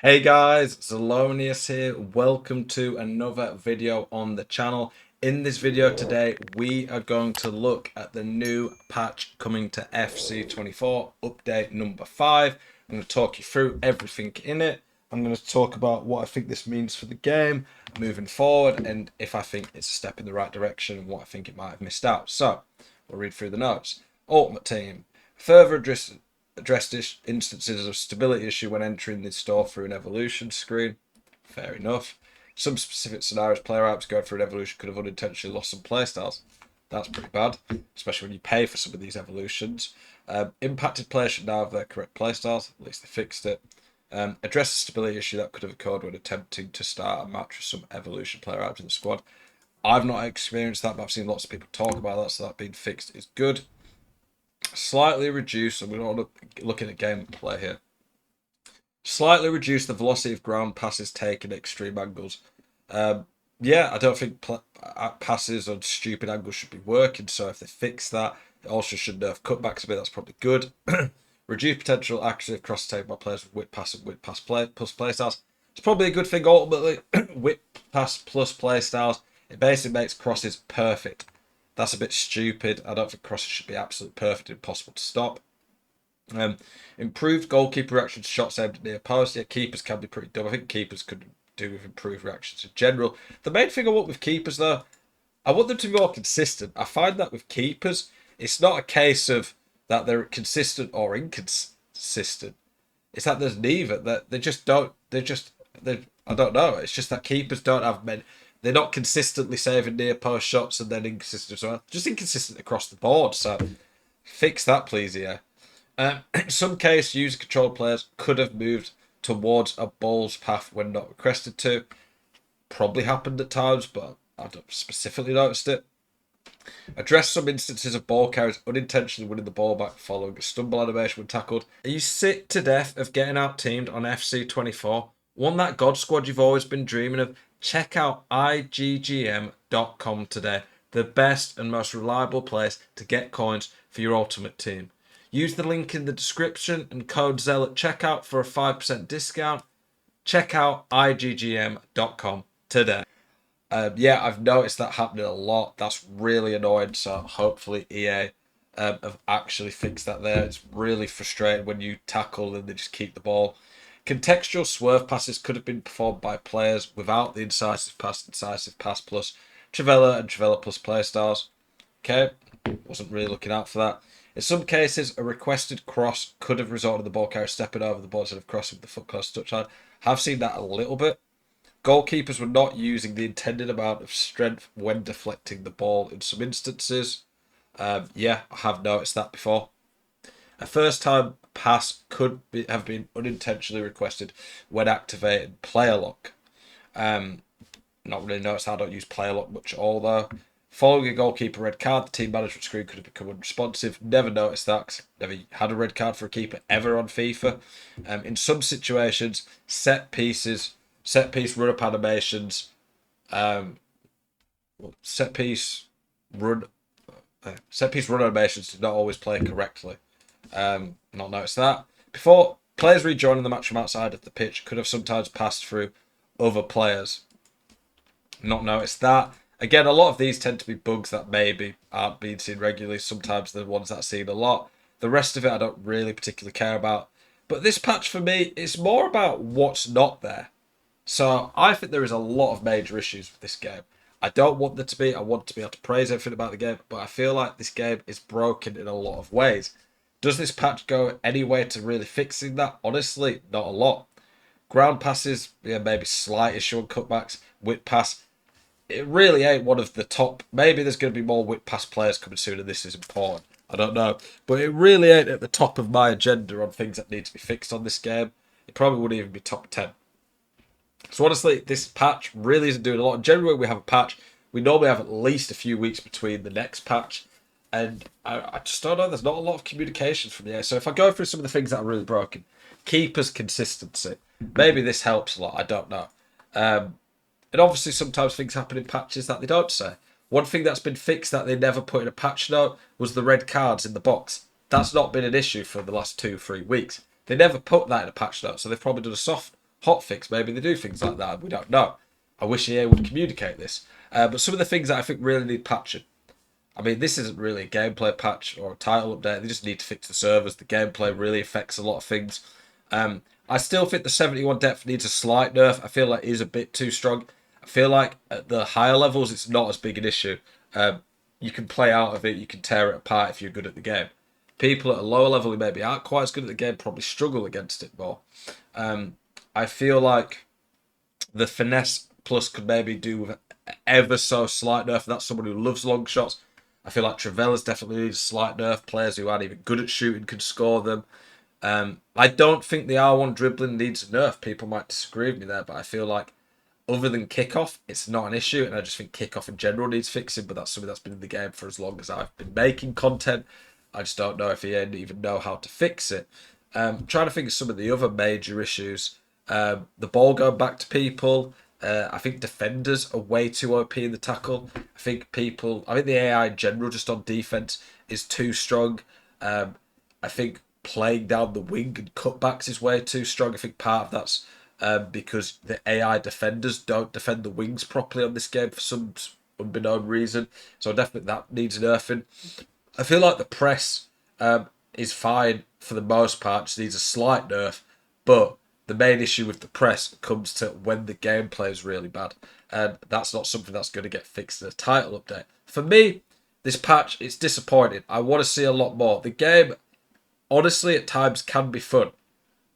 Hey guys, Zelonius here. Welcome to another video on the channel. In this video today, we are going to look at the new patch coming to FC24, update number 5. I'm going to talk you through everything in it. I'm going to talk about what I think this means for the game moving forward and if I think it's a step in the right direction and what I think it might have missed out. So, we'll read through the notes. Ultimate Team. Further addressed instances of stability issue when entering the store through an evolution screen. Fair enough. Some specific scenarios, player apps going through an evolution could have unintentionally lost some playstyles. That's pretty bad, especially when you pay for some of these evolutions. Impacted players should now have their correct playstyles. At least they fixed it. Address the stability issue that could have occurred when attempting to start a match with some evolution player apps in the squad. I've not experienced that, but I've seen lots of people talk about that, so that being fixed is good. Slightly reduce, and we're not looking at gameplay here. Slightly reduce the velocity of ground passes taken at extreme angles. Yeah, I don't think passes on stupid angles should be working. So if they fix that, it also should nerf cutbacks a bit. That's probably good. Reduce potential accuracy of cross take by players with whip pass and whip pass plus play styles. It's probably a good thing ultimately. Whip pass plus play styles. It basically makes crosses perfect. That's a bit stupid. I don't think crosses should be absolutely perfect and impossible to stop. Improved goalkeeper reaction to shots aimed at near post. Yeah, keepers can be pretty dumb. I think keepers could do with improved reactions in general. The main thing I want with keepers, though, I want them to be more consistent. I find that with keepers, it's not a case of that they're consistent or inconsistent. It's that there's neither. That they just don't. They. I don't know. It's just that keepers don't have men. They're not consistently saving near post shots and then inconsistent as well. Just inconsistent across the board. So fix that, please, yeah. In some case, user controlled players could have moved towards a ball's path when not requested to. Probably happened at times, but I don't specifically noticed it. Address some instances of ball carriers unintentionally winning the ball back following a stumble animation when tackled. Are you sick to death of getting out teamed on FC24? Want that God squad you've always been dreaming of? Check out IGGM.com today, the best and most reliable place to get coins for your ultimate team. Use the link in the description and code ZEL at checkout for a 5% discount. Check out IGGM.com today. Yeah, I've noticed that happening a lot. That's really annoying. So hopefully EA have actually fixed that there. It's really frustrating when you tackle and they just keep the ball. Contextual swerve passes could have been performed by players without the incisive pass plus, Trivela and Trivela plus playstyles. Okay, wasn't really looking out for that. In some cases, a requested cross could have resulted in the ball carrier stepping over the ball instead of crossing with the foot close to touchline. Have seen that a little bit. Goalkeepers were not using the intended amount of strength when deflecting the ball in some instances. Yeah, I have noticed that before. A first time pass have been unintentionally requested when activating player lock. Not really noticed how I don't use player lock much at all though. Following a goalkeeper red card, the team management screen could have become unresponsive. Never noticed that because never had a red card for a keeper ever on FIFA. In some situations, set piece run up animations, set piece run animations did not always play correctly. Not noticed that. Before, players rejoining the match from outside of the pitch could have sometimes passed through other players. Not noticed that. Again, a lot of these tend to be bugs that maybe aren't being seen regularly. Sometimes the ones that I've seen a lot. The rest of it I don't really particularly care about. But this patch for me, it's more about what's not there. So I think there is a lot of major issues with this game. I don't want there to be. I want to be able to praise everything about the game, but I feel like this game is broken in a lot of ways. Does this patch go any way to really fixing that? Honestly, not a lot. Ground passes, yeah, maybe slight issue on cutbacks. Whip pass, it really ain't one of the top. Maybe there's going to be more whip pass players coming soon, and this is important. I don't know, but it really ain't at the top of my agenda on things that need to be fixed on this game. It probably wouldn't even be top 10. So honestly, this patch really isn't doing a lot. Generally, when we have a patch, we normally have at least a few weeks between the next patch. And I just don't know. There's not a lot of communication from the. So if I go through some of the things that are really broken, keepers consistency. Maybe this helps a lot. I don't know. And obviously sometimes things happen in patches that they don't say. One thing that's been fixed that they never put in a patch note was the red cards in the box. That's not been an issue for the last 2-3 weeks. They never put that in a patch note, so they've probably done a soft hotfix. Maybe they do things like that. We don't know. I wish EA would communicate this. But some of the things that I think really need patching. I mean, this isn't really a gameplay patch or a title update. They just need to fix the servers. The gameplay really affects a lot of things. I still think the 71 depth needs a slight nerf. I feel like it is a bit too strong. I feel like at the higher levels, it's not as big an issue. You can play out of it. You can tear it apart if you're good at the game. People at a lower level who maybe aren't quite as good at the game probably struggle against it more. I feel like the finesse plus could maybe do with ever so slight nerf. That's someone who loves long shots. I feel like Travella's definitely needs a slight nerf. Players who aren't even good at shooting can score them. I don't think the R1 dribbling needs a nerf. People might disagree with me there, but I feel like other than kickoff, it's not an issue, and I just think kickoff in general needs fixing. But that's something that's been in the game for as long as I've been making content. I just don't know if EA even know how to fix it. Trying to think of some of the other major issues. The ball going back to people. I think defenders are way too OP in the tackle. I think the AI in general just on defense is too strong. I think playing down the wing and cutbacks is way too strong. I think part of that's because the AI defenders don't defend the wings properly on this game for some unbeknown reason. So definitely that needs nerfing. I feel like the press is fine for the most part, just needs a slight nerf, but the main issue with the press comes to when the gameplay is really bad, and that's not something that's going to get fixed in a title update. For me, this patch, it's disappointing. I want to see a lot more. The game, honestly, at times can be fun,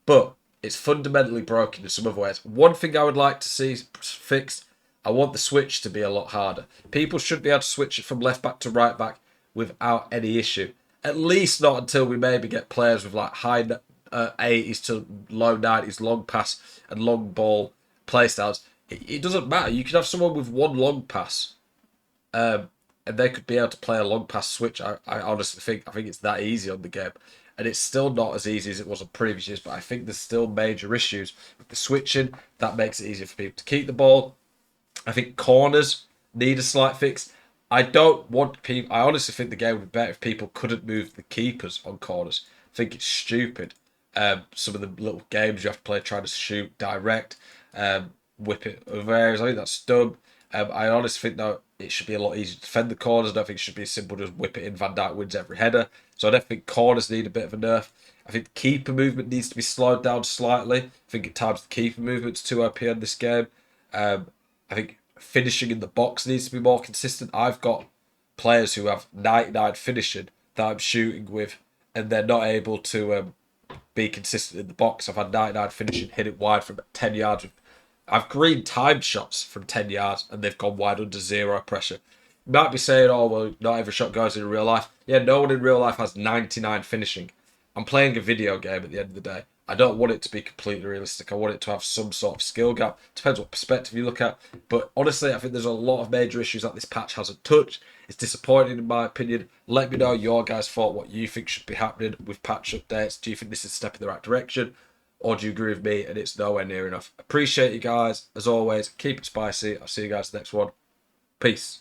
but it's fundamentally broken in some other ways. One thing I would like to see fixed, I want the switch to be a lot harder. People should be able to switch it from left back to right back without any issue. At least not until we maybe get players with like high 80s to low 90s long pass and long ball playstyles. It doesn't matter. You could have someone with one long pass, and they could be able to play a long pass switch. I honestly think it's that easy on the game, and it's still not as easy as it was on previous years. But I think there's still major issues with the switching. That makes it easier for people to keep the ball. I think corners need a slight fix. I don't want people. I honestly think the game would be better if people couldn't move the keepers on corners. I think it's stupid. Some of the little games you have to play trying to shoot direct, whip it over areas. I think that's dumb. I honestly think that it should be a lot easier to defend the corners. I don't think it should be as simple as whip it in. Van Dijk wins every header. So I definitely think corners need a bit of a nerf. I think the keeper movement needs to be slowed down slightly. I think at times the keeper movement's too OP on this game. I think finishing in the box needs to be more consistent. I've got players who have 99 finishing that I'm shooting with, and they're not able to be consistent in the box. I've had 99 finishing, hit it wide from 10 yards. I've greened timed shots from 10 yards, and they've gone wide under zero pressure. You might be saying, oh, well, not every shot goes in real life. Yeah, no one in real life has 99 finishing. I'm playing a video game at the end of the day. I don't want it to be completely realistic. I want it to have some sort of skill gap. Depends what perspective you look at. But honestly, I think there's a lot of major issues that this patch hasn't touched. It's disappointing in my opinion. Let me know your guys' thought, what you think should be happening with patch updates. Do you think this is a step in the right direction? Or do you agree with me and it's nowhere near enough? Appreciate you guys. As always, keep it spicy. I'll see you guys next one. Peace.